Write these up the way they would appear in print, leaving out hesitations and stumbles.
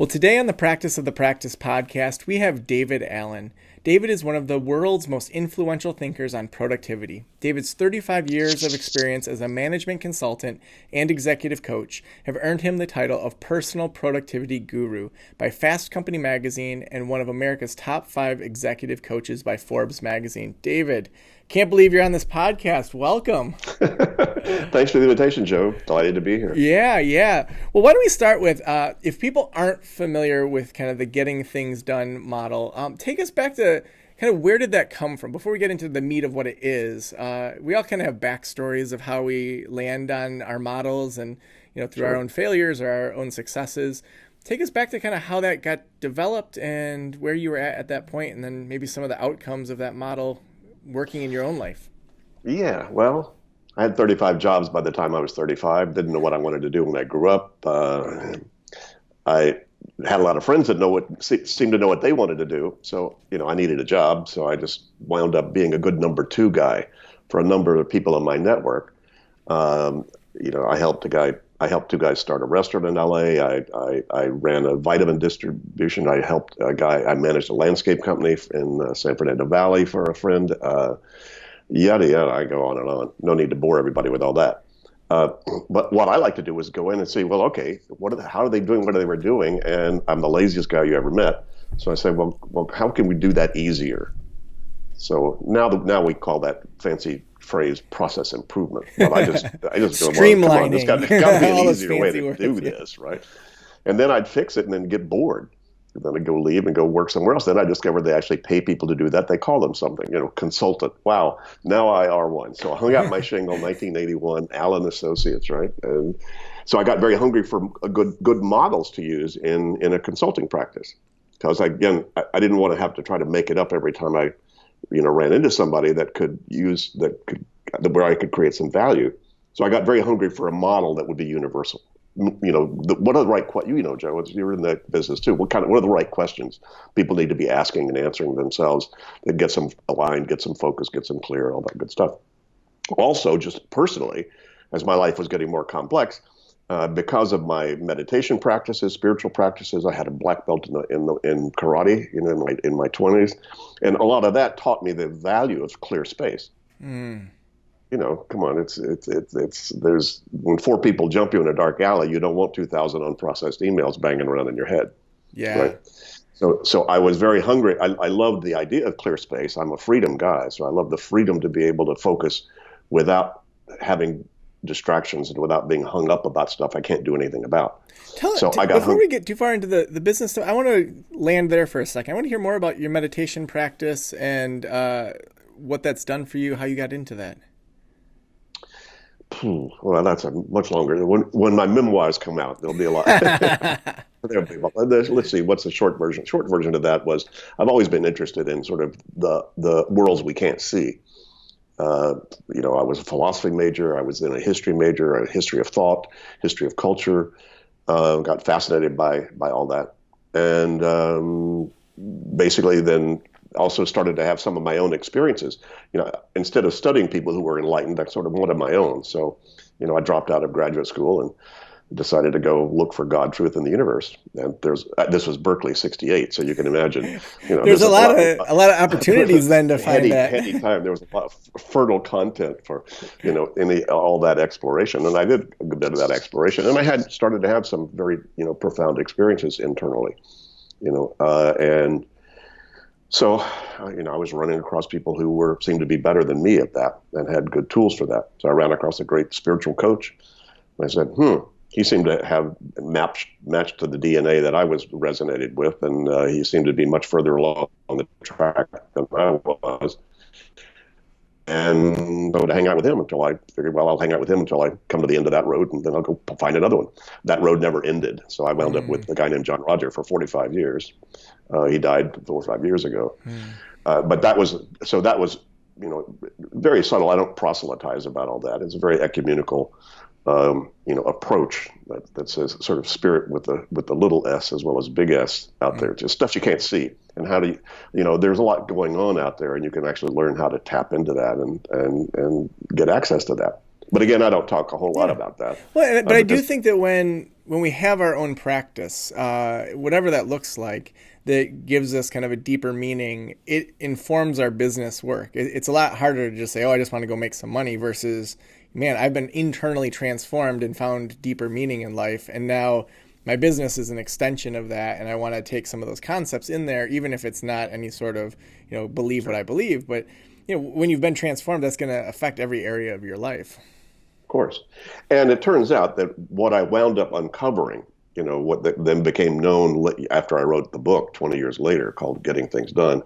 Well, today on the Practice of the Practice podcast, we have David Allen. David is one of the world's most influential thinkers on productivity. David's 35 years of experience as a management consultant and executive coach have earned him the title of Personal Productivity Guru by Fast Company magazine and one of America's top 5 executive coaches by Forbes magazine. David, can't believe you're on this podcast. Welcome. Thanks for the invitation, Joe. Delighted to be here. Yeah. Well, why don't we start with, if people aren't familiar with kind of the getting things done model, take us back to kind of where did that come from? Before we get into the meat of what it is, we all kind of have backstories of how we land on our models and, through our own failures or our own successes. Take us back to kind of how that got developed and where you were at that point, and then maybe some of the outcomes of that model working in your own life. Yeah, well, I had 35 jobs by the time I was 35. Didn't know what I wanted to do when I grew up. I had a lot of friends that seemed to know what they wanted to do. So, I needed a job. So I just wound up being a good number 2 guy for a number of people in my network. I helped two guys start a restaurant in LA. I ran a vitamin distribution. I helped a guy. I managed a landscape company in San Fernando Valley for a friend. Yada yada. I go on and on. No need to bore everybody with all that. But what I like to do is go in and see, well, okay, how are they doing what they were doing? And I'm the laziest guy you ever met. So I say, well, how can we do that easier? So now we call that fancy phrase process improvement. But I just go, streamlining. Well, come on, there's got to be an easier way to do this, right? And then I'd fix it and then get bored. And then I'd go leave and go work somewhere else. Then I discovered they actually pay people to do that. They call them something, consultant. Wow, now I are one. So I hung out my shingle in 1981, Allen Associates, right? And so I got very hungry for good models to use in a consulting practice. Because I didn't want to have to try to make it up every time I ran into somebody where I could create some value. So I got very hungry for a model that would be universal. What are the right Joe, you're in the business too. What are the right questions people need to be asking and answering themselves that get them aligned, get some focus, get them clear, all that good stuff. Also, just personally, as my life was getting more complex, because of my meditation practices, spiritual practices, I had a black belt in karate, in my 20s, and a lot of that taught me the value of clear space. Come on, there's when 4 people jump you in a dark alley, you don't want 2,000 unprocessed emails banging around in your head. Yeah. Right? So I was very hungry. I loved the idea of clear space. I'm a freedom guy, so I love the freedom to be able to focus without having distractions and without being hung up about stuff I can't do anything about. Before we get too far into the business stuff, I want to land there for a second. I want to hear more about your meditation practice and what that's done for you, how you got into that. Well, that's a much longer. When my memoirs come out, there'll be a lot. Let's see, what's the short version? Short version of that was I've always been interested in sort of the worlds we can't see. I was a philosophy major. I was in a history major, a history of thought, history of culture. Got fascinated by all that, and basically then also started to have some of my own experiences. Instead of studying people who were enlightened, I sort of wanted my own. So, I dropped out of graduate school and decided to go look for God, truth, in the universe. And this was Berkeley '68, so you can imagine. There's a lot of opportunities then to find that. Heady time. There was a lot of fertile content for, all that exploration, and I did a bit of that exploration, and I had started to have some very, profound experiences internally, and. So, I was running across people who seemed to be better than me at that and had good tools for that. So I ran across a great spiritual coach. And I said, he seemed to have matched to the DNA that I was resonated with. And he seemed to be much further along the track than I was. And I would hang out with him until I figured, I'll hang out with him until I come to the end of that road, and then I'll go find another one. That road never ended. So I wound up with a guy named John Roger for 45 years. He died 4 or 5 years ago. But that was very subtle. I don't proselytize about all that. It's a very ecumenical, approach that says sort of spirit with the little s as well as big S out there, just stuff you can't see. And how do there's a lot going on out there, and you can actually learn how to tap into that and get access to that. But again, I don't talk a whole lot about that. Well, but I do Because think that when we have our own practice, whatever that looks like, that gives us kind of a deeper meaning, it informs our business work. It's a lot harder to just say, oh, I just want to go make some money versus, man, I've been internally transformed and found deeper meaning in life. And now my business is an extension of that. And I want to take some of those concepts in there, even if it's not any sort of, believe what I believe. But, when you've been transformed, that's going to affect every area of your life. course. And it turns out that what I wound up uncovering, what then became known after I wrote the book 20 years later called Getting Things Done,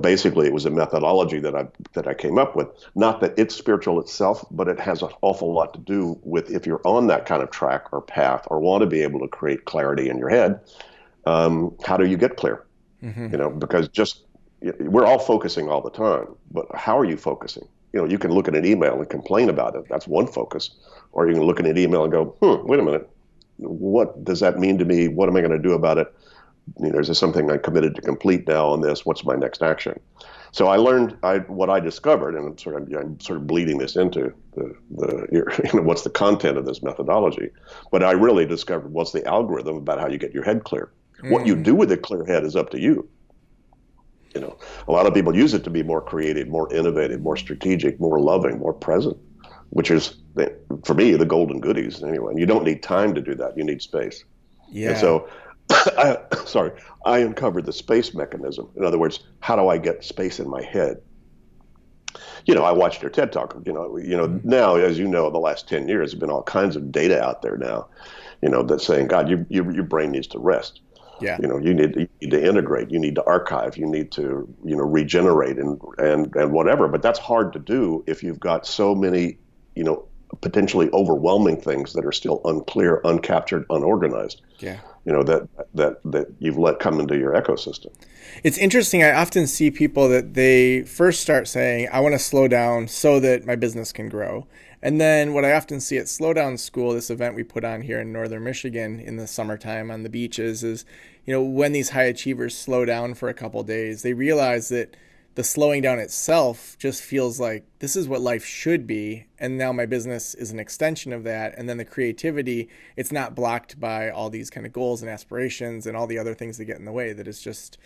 basically it was a methodology that I came up with. Not that it's spiritual itself, but it has an awful lot to do with if you're on that kind of track or path or want to be able to create clarity in your head, how do you get clear? Because we're all focusing all the time, but how are you focusing? You can look at an email and complain about it. That's one focus. Or you can look at an email and go, wait a minute. What does that mean to me? What am I going to do about it? Is this something I'm committed to complete now on this? What's my next action? So I learned what I discovered, and I'm sort of bleeding this into what's the content of this methodology. But I really discovered what's the algorithm about how you get your head clear. What you do with a clear head is up to you. A lot of people use it to be more creative, more innovative, more strategic, more loving, more present, which is, for me, the golden goodies anyway. And you don't need time to do that. You need space. Yeah. And so, I uncovered the space mechanism. In other words, how do I get space in my head? I watched your TED Talk. Now, as you know, the last 10 years, there's been all kinds of data out there now, that's saying, God, your brain needs to rest. Yeah. You need to integrate, you need to archive, you need to, regenerate and whatever. But that's hard to do if you've got so many, potentially overwhelming things that are still unclear, uncaptured, unorganized. Yeah. That you've let come into your ecosystem. It's interesting. I often see people that they first start saying, I want to slow down so that my business can grow. And then what I often see at Slow Down School, this event we put on here in northern Michigan in the summertime on the beaches, is, when these high achievers slow down for a couple of days, they realize that the slowing down itself just feels like this is what life should be. And now my business is an extension of that. And then the creativity, it's not blocked by all these kind of goals and aspirations and all the other things that get in the way. That it's just,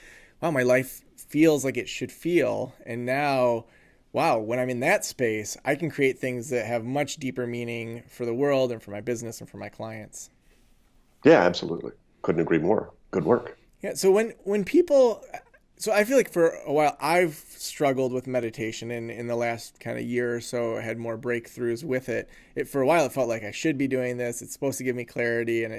wow, my life feels like it should feel. And now, wow, when I'm in that space, I can create things that have much deeper meaning for the world and for my business and for my clients. Yeah, absolutely. Couldn't agree more. Good work. Yeah. So when people, so I feel like for a while I've struggled with meditation, and in the last kind of year or so I had more breakthroughs with it. For a while it felt like I should be doing this. It's supposed to give me clarity, and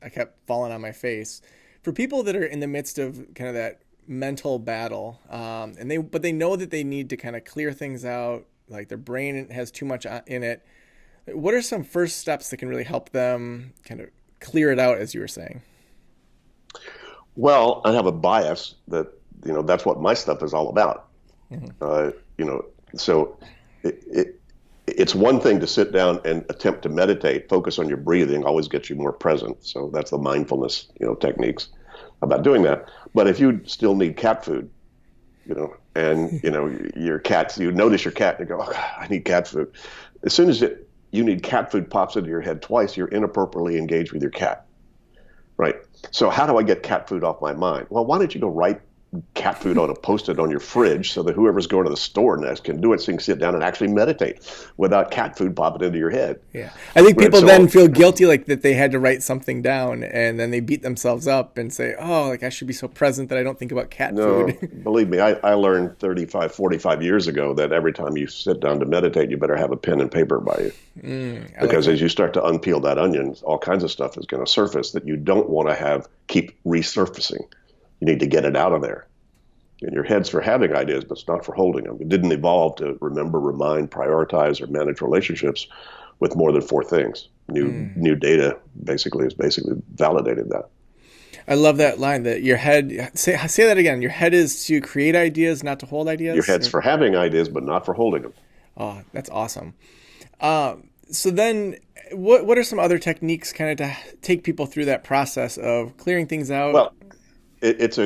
I kept falling on my face. For people that are in the midst of kind of that mental battle, but they know that they need to kind of clear things out, like their brain has too much in it. What are some first steps that can really help them kind of clear it out, as you were saying? Well, I have a bias that, that's what my stuff is all about. Mm-hmm. So it's one thing to sit down and attempt to meditate, focus on your breathing, always gets you more present. So that's the mindfulness, techniques about doing that. But if you still need cat food, and, your cats, you notice your cat and you go, oh, God, I need cat food. As soon as you need cat food pops into your head twice, you're inappropriately engaged with your cat. Right. So how do I get cat food off my mind? Well, why don't you go write cat food on a Post-it on your fridge so that whoever's going to the store next can do it, so you can sit down and actually meditate without cat food popping into your head. Yeah. I think people then feel guilty, like that they had to write something down, and then they beat themselves up and say, oh, like I should be so present that I don't think about cat food. No, believe me, I learned 45 years ago that every time you sit down to meditate, you better have a pen and paper by you. Because as you start to unpeel that onion, all kinds of stuff is going to surface that you don't want to keep resurfacing. You need to get it out of there. And your head's for having ideas, but it's not for holding them. It didn't evolve to remember, remind, prioritize, or manage relationships with more than 4 things. New data basically validated that. I love that line that your head, say that again. Your head is to create ideas, not to hold ideas. Your head's for having ideas, but not for holding them. Oh, that's awesome. So then what are some other techniques kind of to take people through that process of clearing things out? Well, it's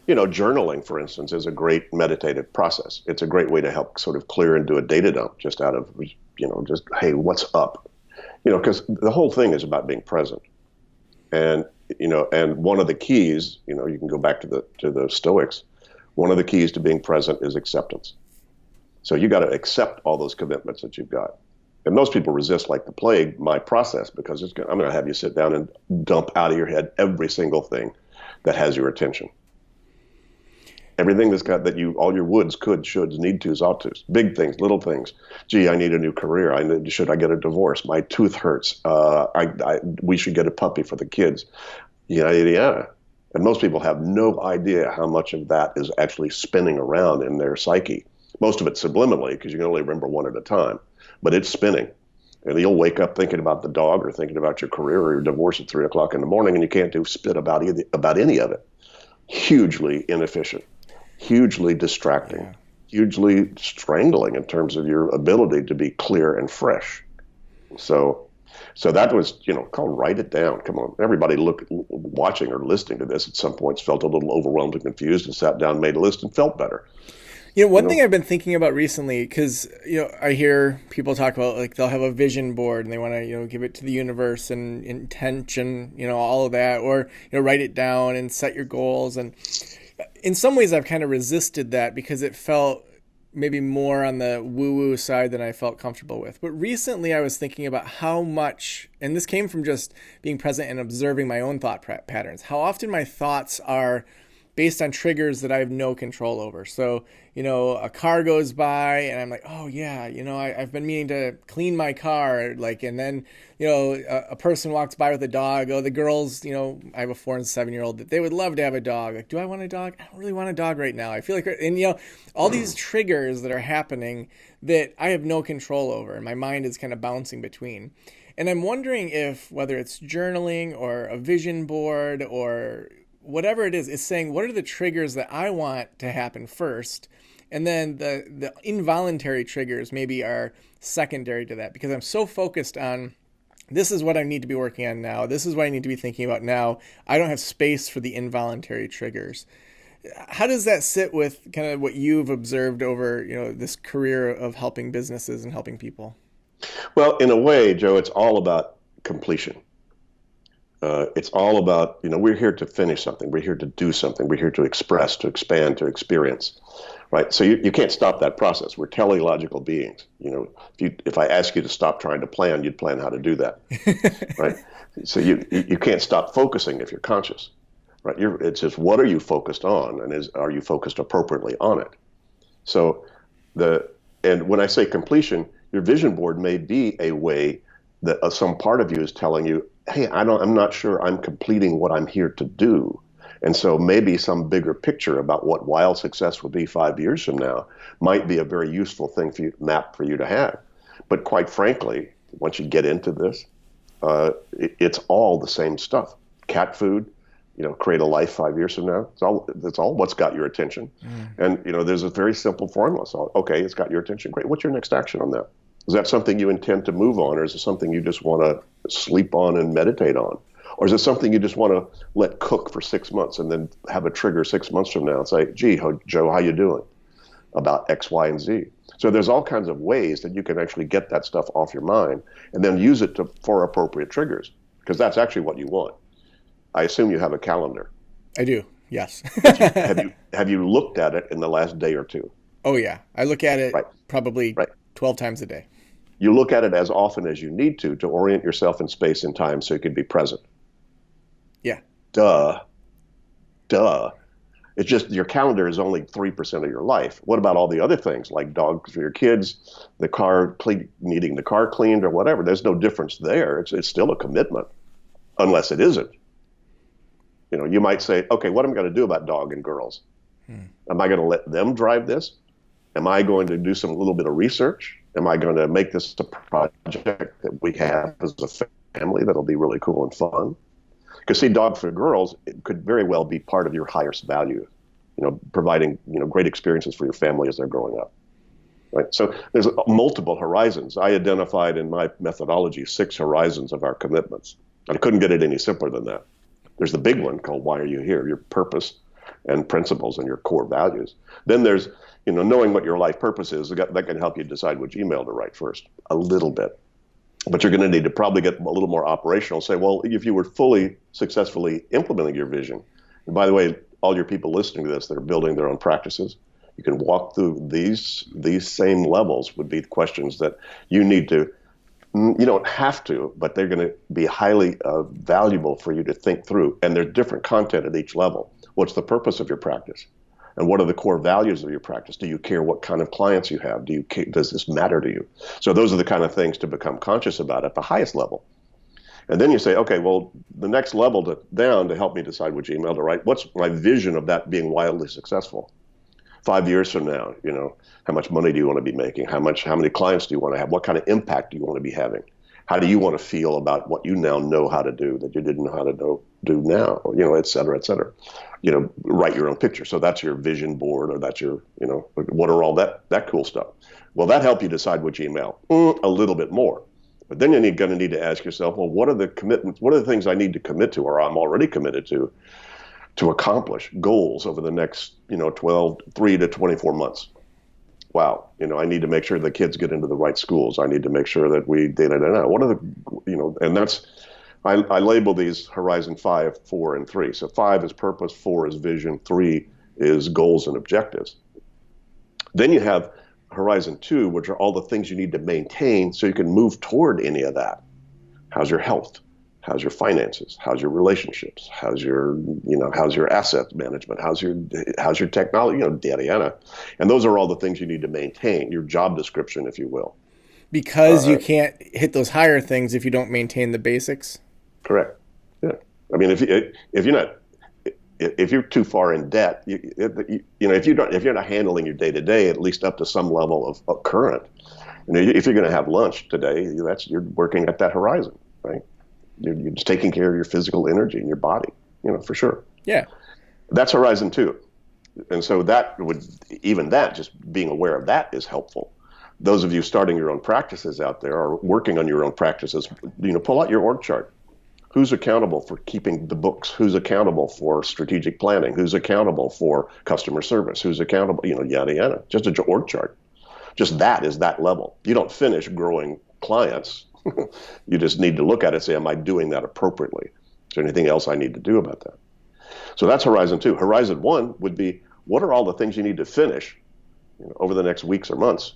journaling, for instance, is a great meditative process. It's a great way to help sort of clear and do a data dump just out of just, hey, what's up? Because the whole thing is about being present. And, and one of the keys, you can go back to the Stoics. One of the keys to being present is acceptance. So you got to accept all those commitments that you've got. And most people resist like the plague my process, because I'm going to have you sit down and dump out of your head every single thing that has your attention. Everything that's got all your woulds, could, shoulds, need tos, ought tos, big things, little things. Gee, I need a new career. Should I get a divorce? My tooth hurts. We should get a puppy for the kids. Yeah. And most people have no idea how much of that is actually spinning around in their psyche. Most of it subliminally, because you can only remember one at a time, but it's spinning. And you'll wake up thinking about the dog, or thinking about your career, or your divorce at 3 o'clock in the morning, and you can't do spit about any of it. Hugely inefficient, hugely distracting, hugely strangling in terms of your ability to be clear and fresh. So that was, called write it down. Come on. Everybody watching or listening to this at some points felt a little overwhelmed and confused, and sat down, made a list, and felt better. One thing I've been thinking about recently, because, I hear people talk about, like, they'll have a vision board and they want to, give it to the universe and intention, all of that, or, write it down and set your goals. And in some ways I've kind of resisted that, because it felt maybe more on the woo-woo side than I felt comfortable with. But recently I was thinking about how much, and this came from just being present and observing my own thought patterns, how often my thoughts are based on triggers that I have no control over. So, a car goes by and I'm like, oh yeah, I've been meaning to clean my car. And then, a person walks by with a dog. Oh, the girls, I have a 4 and 7-year-old that they would love to have a dog. Like, do I want a dog? I don't really want a dog right now. I feel like, and all these triggers that are happening that I have no control over, and my mind is kind of bouncing between. And I'm wondering if, whether it's journaling or a vision board or whatever it is saying, what are the triggers that I want to happen first? And then the involuntary triggers maybe are secondary to that, because I'm so focused on, this is what I need to be working on now. This is what I need to be thinking about now. I don't have space for the involuntary triggers. How does that sit with kind of what you've observed over, this career of helping businesses and helping people? Well, in a way, Joe, it's all about completion. It's all about, we're here to finish something. We're here to do something. We're here to express, to expand, to experience, right? So you can't stop that process. We're teleological beings. If I ask you to stop trying to plan, you'd plan how to do that, right? So you can't stop focusing if you're conscious, right? It's just, what are you focused on, and are you focused appropriately on it? So and when I say completion, your vision board may be a way that some part of you is telling you, hey, I'm not sure I'm completing what I'm here to do. And so maybe some bigger picture about what wild success will be 5 years from now might be a very useful thing for you to have. But quite frankly, once you get into this, it's all the same stuff. Cat food, create a life 5 years from now. That's all what's got your attention. And, there's a very simple formula. So, okay, it's got your attention. Great. What's your next action on that? Is that something you intend to move on, or is it something you just want to sleep on and meditate on? Or is it something you just want to let cook for 6 months and then have a trigger 6 months from now and say, gee, Joe, how you doing about X, Y, and Z? So there's all kinds of ways that you can actually get that stuff off your mind and then use it for appropriate triggers, because that's actually what you want. I assume you have a calendar. I do, yes. Have you looked at it in the last day or two? Oh, yeah. I look at it probably 12 times a day. You look at it as often as you need to orient yourself in space and time so you can be present. Yeah. Duh. It's just your calendar is only 3% of your life. What about all the other things, like dogs for your kids, the car needing the car cleaned or whatever? There's no difference there. It's still a commitment, unless it isn't. You might say, okay, what am I going to do about dog and girls? Am I going to let them drive this? Am I going to do a little bit of research? Am I going to make this a project that we have as a family that'll be really cool and fun? Because see, Dog for Girls, it could very well be part of your highest value, providing, great experiences for your family as they're growing up. Right? So there's multiple horizons. I identified in my methodology 6 horizons of our commitments. I couldn't get it any simpler than that. There's the big one called why are you here? Your purpose. and principles and your core values. Then there's, knowing what your life purpose is, that can help you decide which email to write first, a little bit. But you're going to need to probably get a little more operational. Say, well, if you were fully successfully implementing your vision, and by the way, all your people listening to this that are building their own practices, you can walk through these same levels would be questions that you need to, you don't have to, but they're going to be highly valuable for you to think through. And there's different content at each level. What's the purpose of your practice? And what are the core values of your practice? Do you care what kind of clients you have? Does this matter to you? So those are the kind of things to become conscious about at the highest level. And then you say, okay, well, the next level down to help me decide which email to write, what's my vision of that being wildly successful? 5 years from now, how much money do you want to be making? How many clients do you want to have? What kind of impact do you want to be having? How do you want to feel about what you now know how to do that you didn't know how to do now? Et cetera, et cetera. Write your own picture. So that's your vision board, or that's your, what are all that cool stuff? Well, that help you decide which email a little bit more. But then you're going to need to ask yourself, well, what are the commitments? What are the things I need to commit to, or I'm already committed to accomplish goals over the next, 3 to 24 months? Wow, I need to make sure the kids get into the right schools. I need to make sure that we what are the, and that's, I label these Horizon 5, 4, and 3. So 5 is purpose, 4 is vision, 3 is goals and objectives. Then you have Horizon 2, which are all the things you need to maintain so you can move toward any of that. How's your health? How's your finances? How's your relationships? How's your asset management? How's your technology? Yada, yada. And those are all the things you need to maintain, your job description, if you will. Because you can't hit those higher things if you don't maintain the basics. Correct. Yeah. I mean, if you're too far in debt, if you're not handling your day to day, at least up to some level of current. If you're going to have lunch today, you're working at that horizon, right? You're just taking care of your physical energy and your body, for sure. Yeah. That's Horizon 2. And so just being aware of that is helpful. Those of you starting your own practices out there or working on your own practices, pull out your org chart. Who's accountable for keeping the books? Who's accountable for strategic planning? Who's accountable for customer service? Who's accountable, yada, yada. Just an org chart. Just that is that level. You don't finish growing clients. You just need to look at it and say, am I doing that appropriately? Is there anything else I need to do about that? So that's Horizon 2. Horizon 1 would be, what are all the things you need to finish over the next weeks or months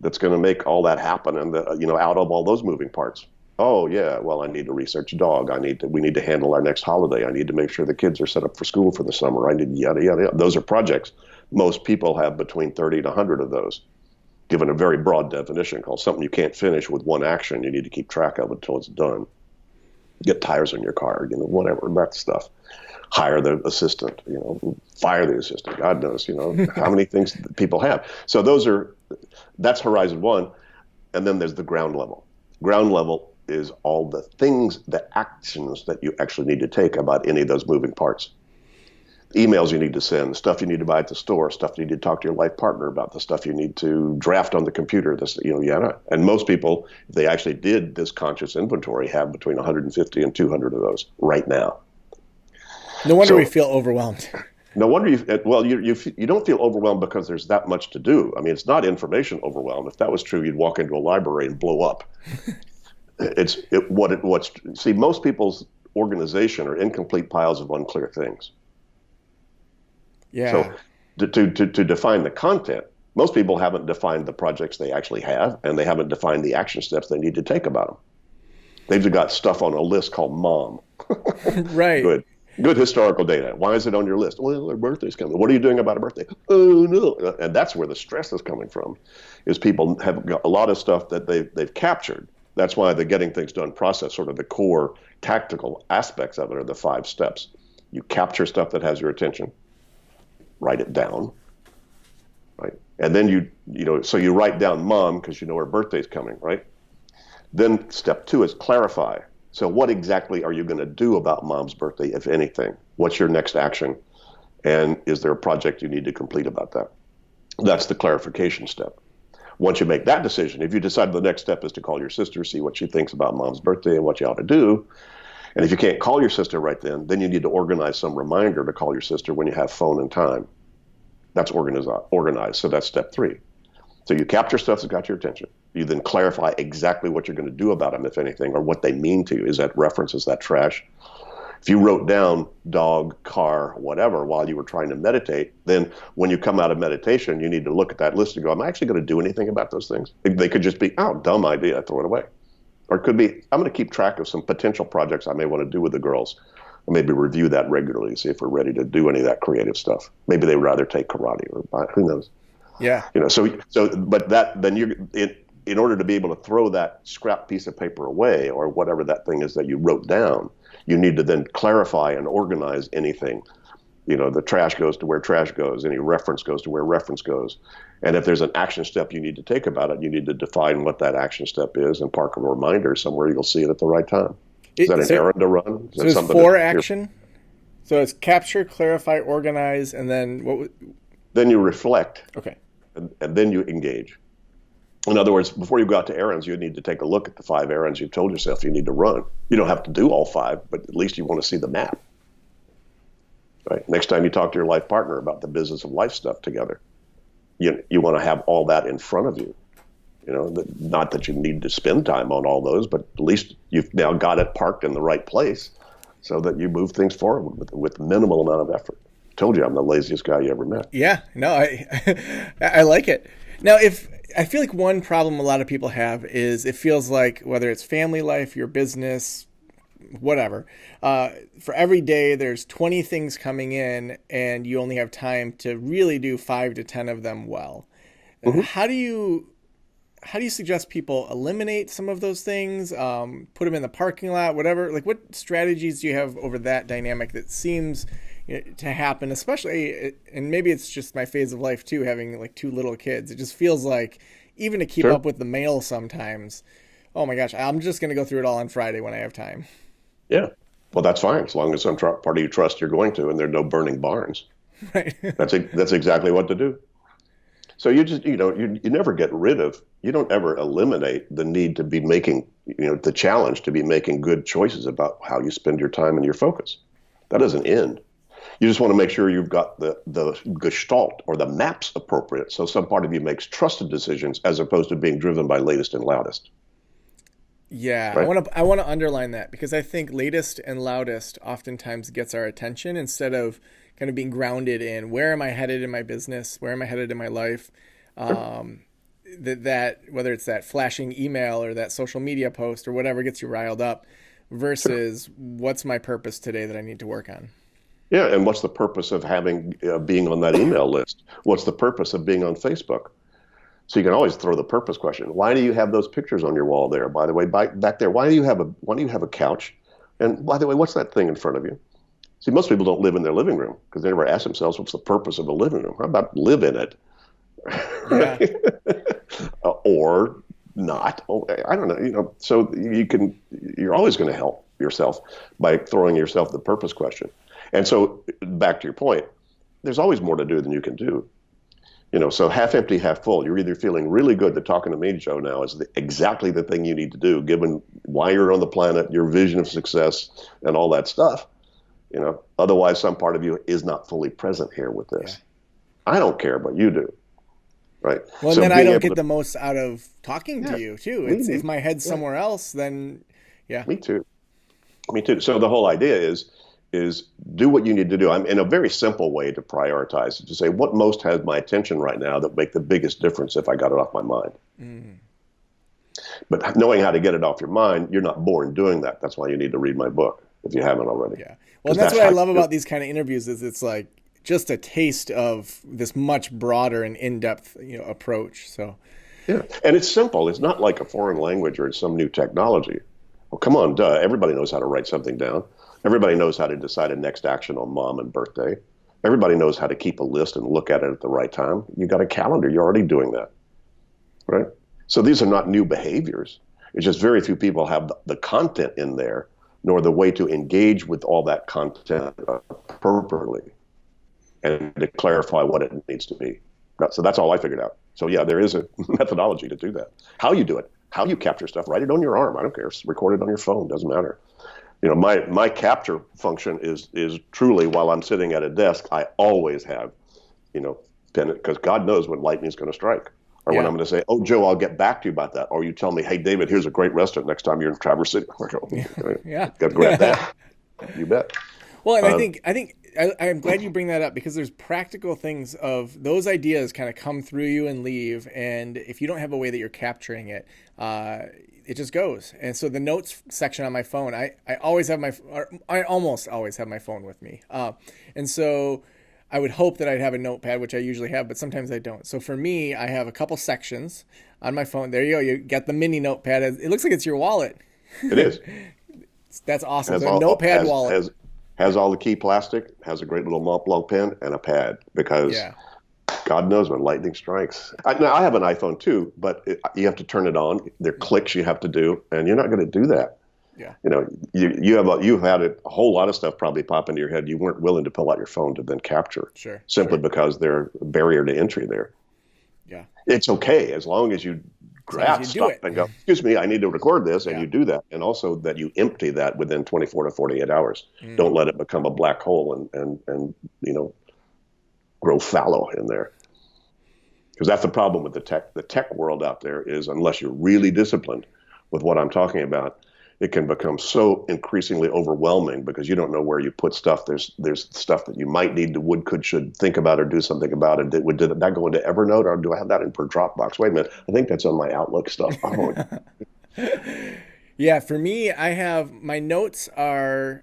that's going to make all that happen and out of all those moving parts? Oh, yeah, well, I need to research a dog. We need to handle our next holiday. I need to make sure the kids are set up for school for the summer. I need yada, yada, yada. Those are projects. Most people have between 30 to 100 of those, given a very broad definition called something you can't finish with one action. You need to keep track of it until it's done. Get tires on your car, whatever, that stuff. Hire the assistant, fire the assistant. God knows, how many things people have. So that's Horizon 1. And then there's the ground level. Ground level is all the things, the actions that you actually need to take about any of those moving parts. Emails you need to send, stuff you need to buy at the store, stuff you need to talk to your life partner about, the stuff you need to draft on the computer, yada. And most people, if they actually did this conscious inventory, have between 150 and 200 of those right now. No wonder we feel overwhelmed. No wonder you don't feel overwhelmed because there's that much to do. I mean, it's not information overwhelm. If that was true, you'd walk into a library and blow up. See, most people's organization are incomplete piles of unclear things. Yeah. So to define the content, most people haven't defined the projects they actually have, and they haven't defined the action steps they need to take about them. They've got stuff on a list called MOM. Right. Good historical data. Why is it on your list? Well, her birthday's coming. What are you doing about her birthday? Oh, no. And that's where the stress is coming from, is people have got a lot of stuff that they've captured. That's why the getting things done process, sort of the core tactical aspects of it, are the 5 steps. You capture stuff that has your attention. Write it down, right? And then so you write down Mom because her birthday's coming, right? Then step 2 is clarify. So what exactly are you going to do about Mom's birthday, if anything? What's your next action? And is there a project you need to complete about that? That's the clarification step. Once you make that decision, if you decide the next step is to call your sister, see what she thinks about Mom's birthday and what you ought to do, And if you can't call your sister right then you need to organize some reminder to call your sister when you have phone and time. That's organized. So that's step 3. So you capture stuff that's got your attention. You then clarify exactly what you're going to do about them, if anything, or what they mean to you. Is that reference? Is that trash? If you wrote down dog, car, whatever while you were trying to meditate, then when you come out of meditation, you need to look at that list and go, am I actually going to do anything about those things? They could just be, oh, dumb idea, throw it away. Or it could be, I'm going to keep track of some potential projects I may want to do with the girls. Or maybe review that regularly, see if we're ready to do any of that creative stuff. Maybe they would rather take karate or who knows. Yeah. But that, then in order to be able to throw that scrap piece of paper away or whatever that thing is that you wrote down, you need to then clarify and organize anything. The trash goes to where trash goes, any reference goes to where reference goes. And if there's an action step you need to take about it, you need to define what that action step is and park a reminder somewhere you'll see it at the right time. Is that an errand to run? So it's 4 action? So it's capture, clarify, organize, and then what? Then you reflect. Okay. And then you engage. In other words, before you go out to errands, you need to take a look at the 5 errands you've told yourself you need to run. You don't have to do all 5, but at least you want to see the map. Right? Next time you talk to your life partner about the business of life stuff together, you want to have all that in front of you. Not that you need to spend time on all those, but at least you've now got it parked in the right place so that you move things forward with minimal amount of effort. Told you I'm the laziest guy you ever met. Yeah, no, I like it. Now, I feel like one problem a lot of people have is it feels like whether it's family life, your business, whatever, for every day there's 20 things coming in and you only have time to really do 5 to 10 of them well. Mm-hmm. How do you suggest people eliminate some of those things, put them in the parking lot, whatever? Like, what strategies do you have over that dynamic that seems to happen, especially, and maybe it's just my phase of life too, having like 2 little kids. It just feels like even to keep up with the mail sometimes, oh my gosh, I'm just going to go through it all on Friday when I have time. Yeah. Well, that's fine. As long as some party you trust you're going to, and there are no burning barns. Right. That's exactly what to do. So you just, you never get rid of, you don't ever eliminate the need to be making, the challenge to be making good choices about how you spend your time and your focus. That doesn't end. You just want to make sure you've got the gestalt or the maps appropriate. So some part of you makes trusted decisions as opposed to being driven by latest and loudest. Yeah, right? I want to underline that because I think latest and loudest oftentimes gets our attention instead of kind of being grounded in where am I headed in my business, where am I headed in my life. That whether it's that flashing email or that social media post or whatever gets you riled up versus what's my purpose today that I need to work on. Yeah, and what's the purpose of having being on that email list? What's the purpose of being on Facebook? So you can always throw the purpose question. Why do you have those pictures on your wall there? By the way, back there, why do you have a couch? And by the way, what's that thing in front of you? See, most people don't live in their living room because they never ask themselves what's the purpose of a living room. How about live in it? Yeah. Or not. I don't know. So you're always going to help yourself by throwing yourself the purpose question. And so back to your point, there's always more to do than you can do. So half empty, half full. You're either feeling really good that talking to me, Joe, now is exactly the thing you need to do, given why you're on the planet, your vision of success, and all that stuff. Otherwise, some part of you is not fully present here with this. Yeah. I don't care, but you do. Right. Well, so and then I don't get the most out of talking to you, too. If my head's somewhere else, then, yeah. Me too. So the whole idea is do what you need to do. I'm in a very simple way to prioritize, to say what most has my attention right now that make the biggest difference if I got it off my mind. Mm. But knowing how to get it off your mind, you're not born doing that. That's why you need to read my book if you haven't already. Yeah. Well, that's what I love about these kind of interviews is it's like just a taste of this much broader and in-depth approach. So yeah, and it's simple. It's not like a foreign language or it's some new technology. Well, come on, duh. Everybody knows how to write something down. Everybody knows how to decide a next action on mom and birthday. Everybody knows how to keep a list and look at it at the right time. You got a calendar. You're already doing that, right? So these are not new behaviors. It's just very few people have the content in there, nor the way to engage with all that content appropriately and to clarify what it needs to be. So that's all I figured out. So yeah, there is a methodology to do that. How you do it, how you capture stuff, write it on your arm. I don't care. Record it on your phone. Doesn't matter. My capture function is truly while I'm sitting at a desk, I always have, pen, because God knows when lightning's going to strike. Or when Yeah. I'm going to say, "Oh, Joe, I'll get back to you about that." Or you tell me, "Hey, David, here's a great restaurant next time you're in Traverse City." Yeah. Got to grab that. You bet. Well, and Um, I'm glad you bring that up because there's practical things of those ideas kind of come through you and leave, and if you don't have a way that you're capturing it, it just goes. And so the notes section on my phone, I always have I almost always have my phone with me, and so I would hope that I'd have a notepad, which I usually have, but sometimes I don't. So for me, I have a couple sections on my phone. There you go. You got the mini notepad. It looks like it's your wallet. it is. That's awesome. Has So a all notepad wallet. has all the key plastic. Has a great little Mont Blanc pen and a pad because Yeah. God knows when lightning strikes. Now I have an iPhone too, but you have to turn it on. There are clicks you have to do, and you're not going to do that. Yeah. You've had a whole lot of stuff probably pop into your head. You weren't willing to pull out your phone to then capture, Sure. simply Sure. because there's a barrier to entry there. Yeah. It's okay as long as you As long as you do stop it. and go, "Excuse me, I need to record this," and Yeah. you do that, and also that you empty that within 24 to 48 hours. Mm. Don't let it become a black hole and grow fallow in there. Because that's the problem with the tech world out there is unless you're really disciplined with what I'm talking about, it can become so increasingly overwhelming because you don't know where you put stuff. There's stuff that you might need to, would, could, should think about or do something about it. Did that go into Evernote or do I have that in per Dropbox? Wait a minute, I think that's on my Outlook stuff. Oh, Yeah, for me, I have my notes are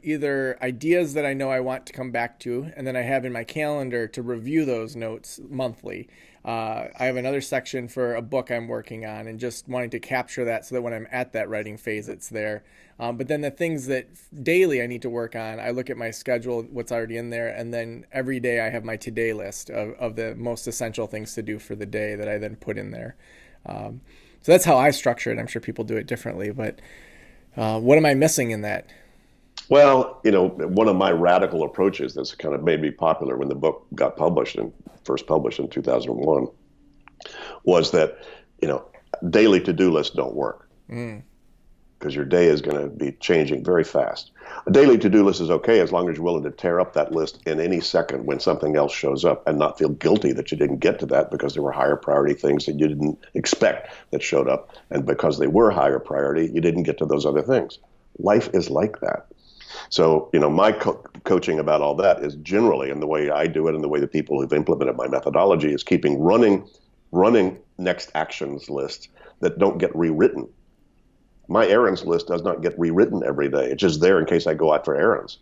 either ideas that I know I want to come back to, and then I have in my calendar to review those notes monthly. I have another section for a book I'm working on and just wanting to capture that so that when I'm at that writing phase, it's there. But then the things that daily I need to work on, I look at my schedule, what's already in there, and then every day I have my to-do list of the most essential things to do for the day that I then put in there. So that's how I structure it. I'm sure people do it differently, but what am I missing in that? well, one of my radical approaches that's kind of made me popular when the book got published and first published in 2001 was that, daily to-do lists don't work because your day is going to be changing very fast. A daily to-do list is okay as long as you're willing to tear up that list in any second when something else shows up and not feel guilty that you didn't get to that because there were higher priority things that you didn't expect that showed up. And because they were higher priority, you didn't get to those other things. Life is like that. So, my coaching about all that is generally, and the way I do it and the way the people who've implemented my methodology is keeping running next actions lists that don't get rewritten. My errands list does not get rewritten every day. It's just there in case I go out for errands.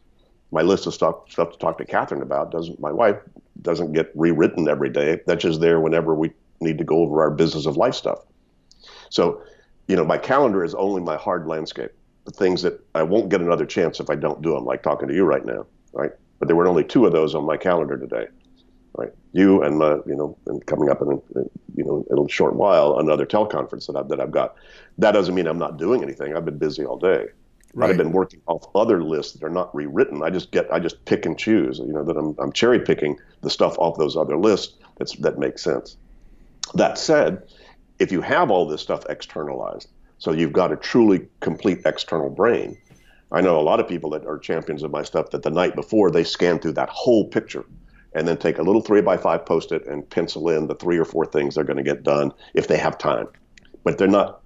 My list of stuff to talk to Catherine about my wife doesn't get rewritten every day. That's just there whenever we need to go over our business of life stuff. So, my calendar is only my hard landscape. The things that I won't get another chance if I don't do them, like talking to you right now, right? But there were only two of those on my calendar today, right? You and and coming up in a short while, another teleconference that I've got. That doesn't mean I'm not doing anything. I've been busy all day. Right. I've been working off other lists that are not rewritten. I just pick and choose. That I'm cherry picking the stuff off those other lists that makes sense. That said, if you have all this stuff externalized, so you've got a truly complete external brain. I know a lot of people that are champions of my stuff that the night before they scan through that whole picture and then take a little 3x5 Post-it and pencil in the 3 or 4 things they're going to get done if they have time. But they're not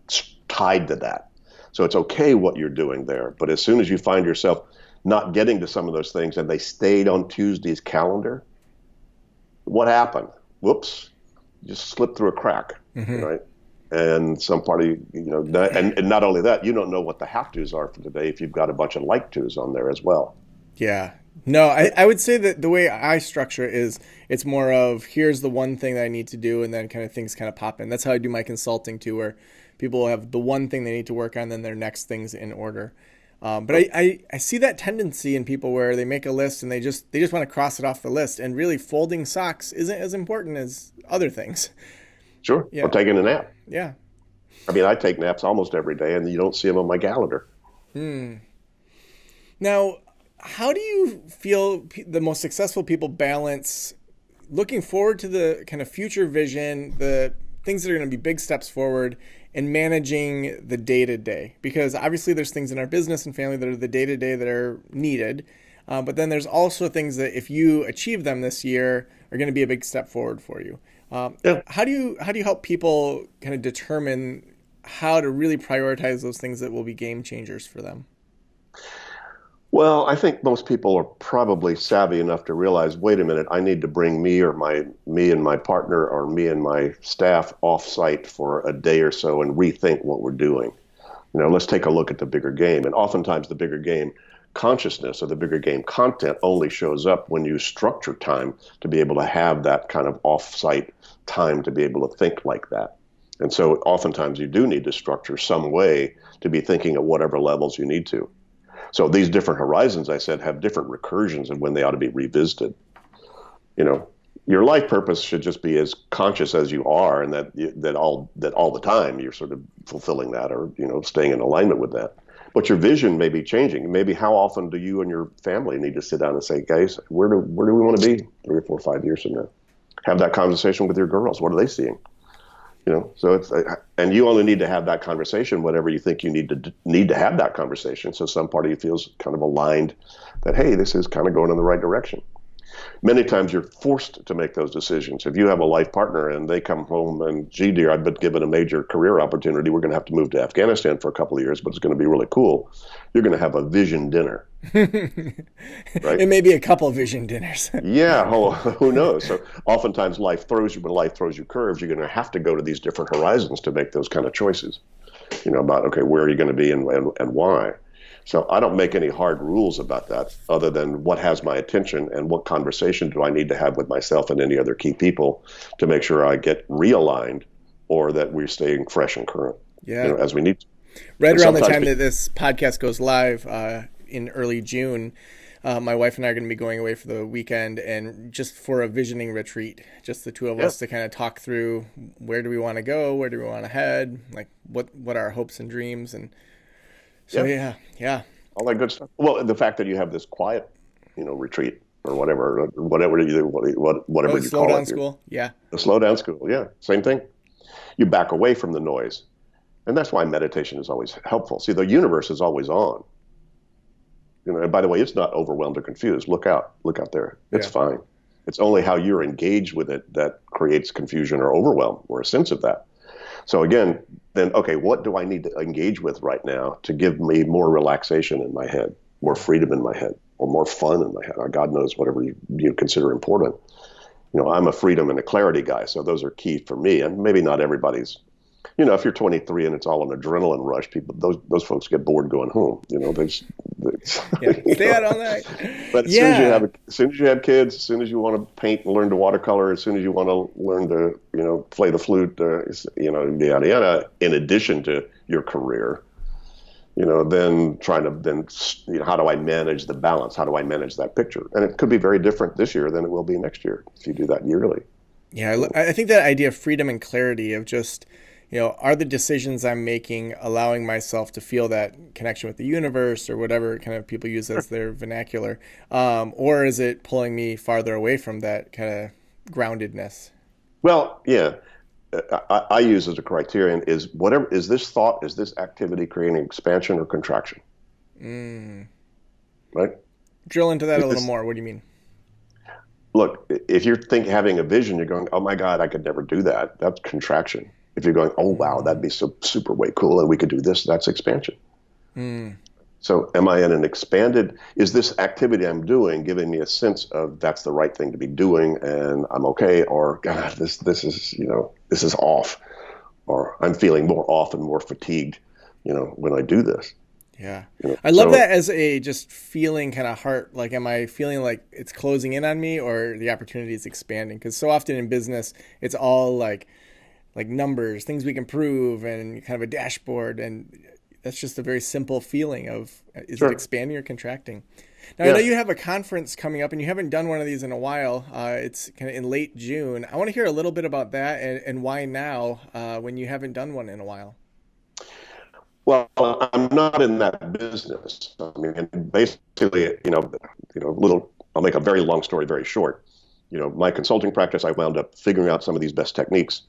tied to that. So it's okay what you're doing there. But as soon as you find yourself not getting to some of those things and they stayed on Tuesday's calendar, what happened? Whoops, you just slipped through a crack, right? And some part of and not only that, you don't know what the have-tos are for today if you've got a bunch of like-tos on there as well. Yeah. No, I would say that the way I structure it is it's more of here's the one thing that I need to do and then kind of things kind of pop in. That's how I do my consulting too, where people will have the one thing they need to work on, then their next things in order. But I see that tendency in people where they make a list and they just want to cross it off the list, and really folding socks isn't as important as other things. Sure. Yeah. Or taking a nap. Yeah. I mean, I take naps almost every day, and you don't see them on my calendar. Now, how do you feel the most successful people balance looking forward to the kind of future vision, the things that are going to be big steps forward, and managing the day to day? Because obviously there's things in our business and family that are the day to day that are needed. But then there's also things that if you achieve them this year are going to be a big step forward for you. Yeah. How do you help people kind of determine how to really prioritize those things that will be game changers for them? Well, I think most people are probably savvy enough to realize, wait a minute, I need to bring me and my partner or me and my staff off site for a day or so and rethink what we're doing. Let's take a look at the bigger game. And oftentimes the bigger game consciousness or the bigger game content only shows up when you structure time to be able to have that kind of off-site time to be able to think like that. And so oftentimes you do need to structure some way to be thinking at whatever levels you need to. So these different horizons, I said, have different recursions of when they ought to be revisited. Your life purpose should just be as conscious as you are, and that all the time you're sort of fulfilling that, or staying in alignment with that. But your vision may be changing. Maybe how often do you and your family need to sit down and say, guys, where do we want to be 3 or 4 or 5 years from now? Have that conversation with your girls. What are they seeing? So it's, and you only need to have that conversation whenever you think you need to have that conversation. So some part of you feels kind of aligned that, hey, this is kind of going in the right direction. Many times you're forced to make those decisions. If you have a life partner and they come home and, gee, dear, I've been given a major career opportunity. We're going to have to move to Afghanistan for a couple of years, but it's going to be really cool. You're going to have a vision dinner. Right? It may be a couple of vision dinners. Yeah, who knows? So oftentimes when life throws you curves, you're going to have to go to these different horizons to make those kind of choices, about, okay, where are you going to be and why? So I don't make any hard rules about that other than what has my attention and what conversation do I need to have with myself and any other key people to make sure I get realigned or that we're staying fresh and current, as we need to. Right around the time that this podcast goes live in early June, my wife and I are going to be going away for the weekend and just for a visioning retreat, just the two of us to kind of talk through where do we want to go, where do we want to head, like what are our hopes and dreams. And so, yeah. All that good stuff. Well, the fact that you have this quiet, retreat or whatever you slow call down it. School. Yeah. The slow down school. Yeah. Same thing. You back away from the noise. And that's why meditation is always helpful. See, the universe is always on. And by the way, it's not overwhelmed or confused. Look out there. It's fine. It's only how you're engaged with it that creates confusion or overwhelm or a sense of that. So again, then, okay, what do I need to engage with right now to give me more relaxation in my head, more freedom in my head, or more fun in my head, or God knows whatever you consider important. I'm a freedom and a clarity guy, so those are key for me. And maybe not everybody's. If you're 23 and it's all an adrenaline rush, those folks get bored going home. Stay out all night. But as soon as you have kids, as soon as you want to paint and learn to watercolor, as soon as you want to learn to play the flute, yada yada. In addition to your career, then how do I manage the balance? How do I manage that picture? And it could be very different this year than it will be next year if you do that yearly. Yeah, I think that idea of freedom and clarity of just. Are the decisions I'm making allowing myself to feel that connection with the universe or whatever kind of people use as their vernacular? Or is it pulling me farther away from that kind of groundedness? Well, yeah. I use as a criterion is this thought, is this activity creating expansion or contraction? Right? Drill into that a little more. What do you mean? Look, if you're having a vision, you're going, oh my God, I could never do that. That's contraction. If you're going, oh, wow, that'd be so super way cool and we could do this, that's expansion. So am I in an expanded, is this activity I'm doing giving me a sense of that's the right thing to be doing and I'm okay, or God, this is off, or I'm feeling more off and more fatigued, when I do this. Yeah. I love that as a just feeling kind of heart, like am I feeling like it's closing in on me or the opportunity is expanding? Because so often in business, it's all like numbers, things we can prove, and kind of a dashboard. And that's just a very simple feeling of, is it expanding or contracting? Now, I know you have a conference coming up, and you haven't done one of these in a while. It's kind of in late June. I want to hear a little bit about that and why now when you haven't done one in a while. Well, I'm not in that business. I mean, basically, I'll make a very long story very short. My consulting practice, I wound up figuring out some of these best techniques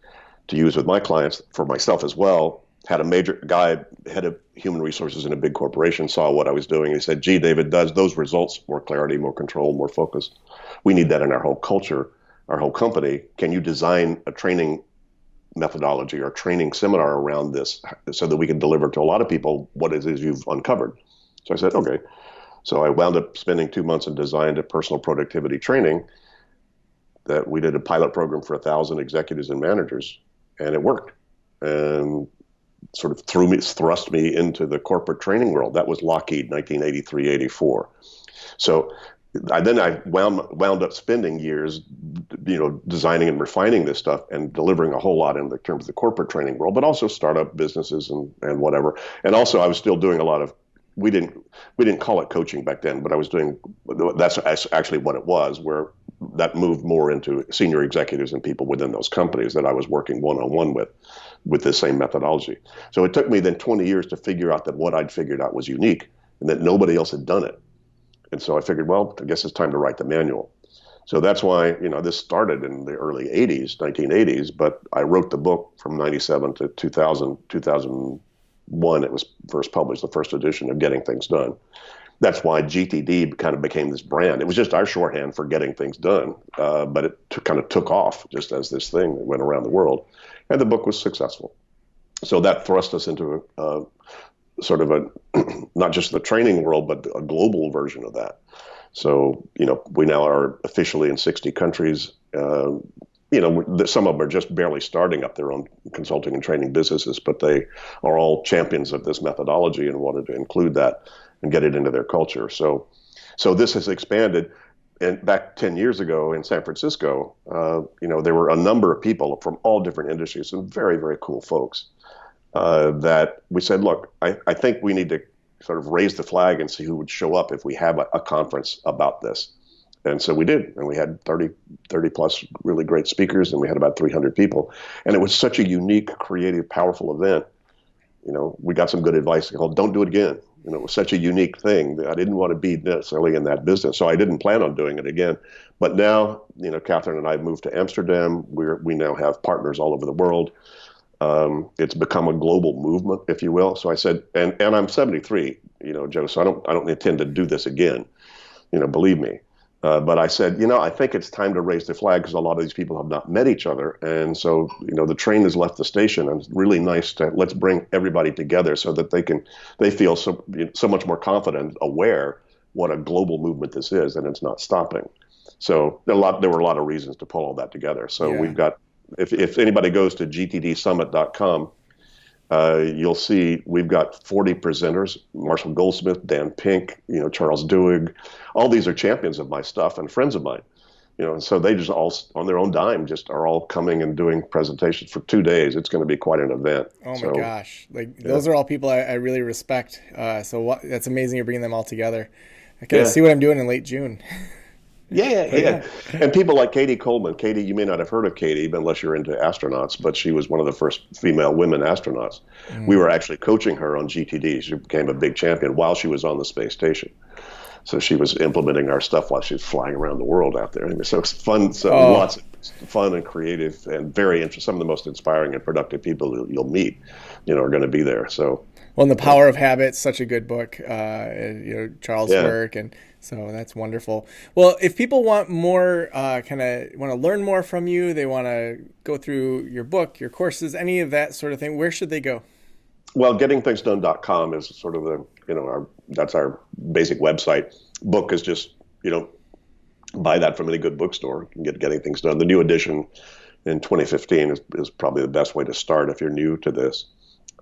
to use with my clients, for myself as well, had a major guy, head of human resources in a big corporation, saw what I was doing. He said, "Gee, David, does those results, more clarity, more control, more focus. We need that in our whole culture, our whole company. Can you design a training methodology or training seminar around this so that we can deliver to a lot of people what it is you've uncovered?" So I said, okay. So I wound up spending 2 months and designed a personal productivity training that we did a pilot program for 1,000 executives and managers, and it worked. And sort of thrust me into the corporate training world. That was Lockheed, 1983, 84. So I wound up spending years, designing and refining this stuff and delivering a whole lot in the terms of the corporate training world, but also startup businesses and whatever. And also I was still doing a lot of, we didn't call it coaching back then, but I was doing, that's actually what it was, where that moved more into senior executives and people within those companies that I was working one-on-one with this same methodology. So it took me then 20 years to figure out that what I'd figured out was unique and that nobody else had done it. And so I figured, well, I guess it's time to write the manual. So that's why, this started in the early 80s, 1980s, but I wrote the book from 97 to 2000, 2001. It was first published, the first edition of Getting Things Done. That's why GTD kind of became this brand. It was just our shorthand for getting things done, but it kind of took off just as this thing that went around the world. And the book was successful. So that thrust us into sort of a, not just the training world, but a global version of that. So, we now are officially in 60 countries. Some of them are just barely starting up their own consulting and training businesses, but they are all champions of this methodology and wanted to include that and get it into their culture. So this has expanded. And back 10 years ago in San Francisco, there were a number of people from all different industries, some very, very cool folks, that we said, look, I think we need to sort of raise the flag and see who would show up if we have a conference about this. And so we did, and we had 30 plus really great speakers, and we had about 300 people. And it was such a unique, creative, powerful event. We got some good advice called "Don't do it again." It was such a unique thing that I didn't want to be necessarily in that business. So I didn't plan on doing it again. But now, Catherine and I moved to Amsterdam. We now have partners all over the world. It's become a global movement, if you will. So I said, and I'm 73, Joe, so I don't intend to do this again, believe me. But I said, I think it's time to raise the flag because a lot of these people have not met each other. And so, the train has left the station, and it's really nice let's bring everybody together so that they feel so much more confident, aware what a global movement this is, and it's not stopping. So there were a lot of reasons to pull all that together. So yeah. We've got, if anybody goes to gtdsummit.com, you'll see we've got 40 presenters: Marshall Goldsmith, Dan Pink, Charles Duhigg. All these are champions of my stuff and friends of mine. So they just all on their own dime just are all coming and doing presentations for 2 days. It's going to be quite an event. Oh my gosh! Those are all people I really respect. That's amazing you're bringing them all together. I kind of see what I'm doing in late June. Yeah. And people like Katie Coleman. Katie, you may not have heard of Katie unless you're into astronauts, but she was one of the first female women astronauts. We were actually coaching her on GTD. She became a big champion while she was on the space station. So she was implementing our stuff while she was flying around the world out there. So it's fun. So lots of fun and creative and very interesting. Some of the most inspiring and productive people you'll meet, are going to be there. So. Well, and The Power of Habit, such a good book, Charles' work, and so that's wonderful. Well, if people want more, want to learn more from you, they want to go through your book, your courses, any of that sort of thing, where should they go? Well, gettingthingsdone.com is sort of that's our basic website. Book is just, buy that from any good bookstore. You can get Getting Things Done. The new edition in 2015 is probably the best way to start if you're new to this.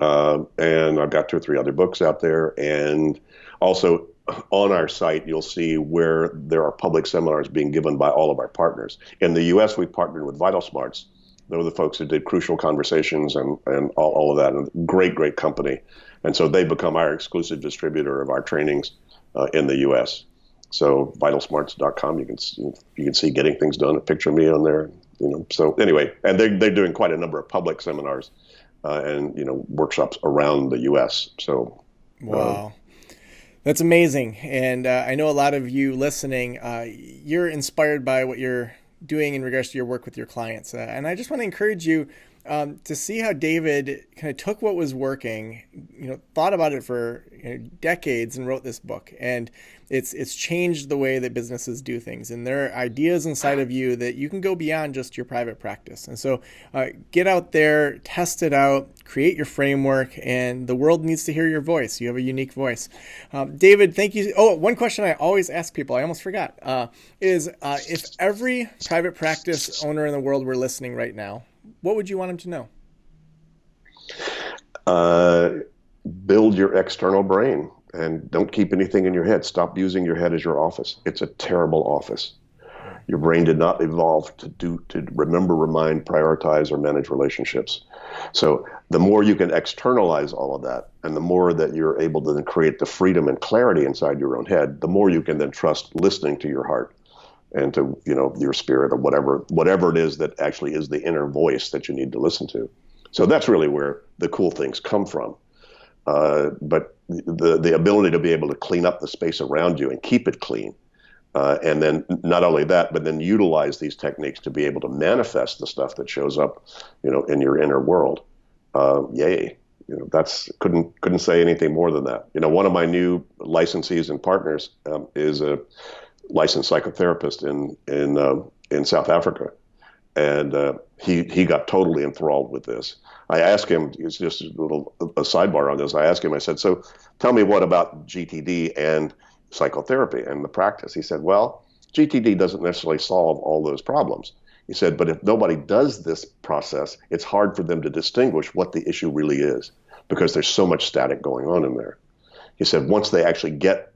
And I've got 2 or 3 other books out there. And also on our site, you'll see where there are public seminars being given by all of our partners. In the U.S., we've partnered with Vital Smarts. They're the folks who did Crucial Conversations and all of that. And great company. And so they become our exclusive distributor of our trainings in the U.S. So vitalsmarts.com, you can see Getting Things Done, a picture of me on there. So anyway, and they're doing quite a number of public seminars and workshops around the U.S. So wow, that's amazing. And I know a lot of you listening, you're inspired by what you're doing in regards to your work with your clients. And I just want to encourage you, to see how David kind of took what was working, thought about it for decades and wrote this book. And it's changed the way that businesses do things. And there are ideas inside of you that you can go beyond just your private practice. And so get out there, test it out, create your framework, and the world needs to hear your voice. You have a unique voice. David, thank you. Oh, one question I always ask people, I almost forgot, is if every private practice owner in the world were listening right now, what would you want them to know? Build your external brain and don't keep anything in your head. Stop using your head as your office. It's a terrible office. Your brain did not evolve to remember, remind, prioritize, or manage relationships. So the more you can externalize all of that, and the more that you're able to then create the freedom and clarity inside your own head, the more you can then trust listening to your heart and to your spirit, or whatever it is that actually is the inner voice that you need to listen to. So that's really where the cool things come from. But the ability to be able to clean up the space around you and keep it clean, and then not only that, but then utilize these techniques to be able to manifest the stuff that shows up, in your inner world. Yay! That's couldn't say anything more than that. One of my new licensees and partners is a licensed psychotherapist in South Africa, and he got totally enthralled with this. I asked him, it's just a sidebar on this. I asked him, I said, so tell me what about GTD and psychotherapy and the practice? He said, well, GTD doesn't necessarily solve all those problems. He said, but if nobody does this process, it's hard for them to distinguish what the issue really is because there's so much static going on in there. He said, once they actually get,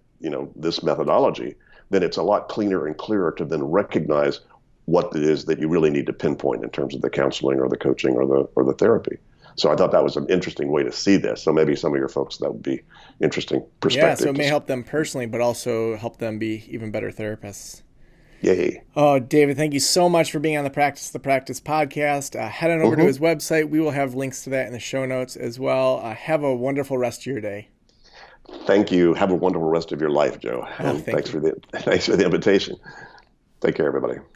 this methodology, then it's a lot cleaner and clearer to then recognize what it is that you really need to pinpoint in terms of the counseling or the coaching or the therapy. So I thought that was an interesting way to see this. So maybe some of your folks, that would be interesting perspective. Yeah, so it may help them personally, but also help them be even better therapists. Yay. Oh, David, thank you so much for being on the Practice podcast. Head on over to his website. We will have links to that in the show notes as well. Have a wonderful rest of your day. Thank you. Have a wonderful rest of your life, Joe. And thanks for the invitation. Take care, everybody.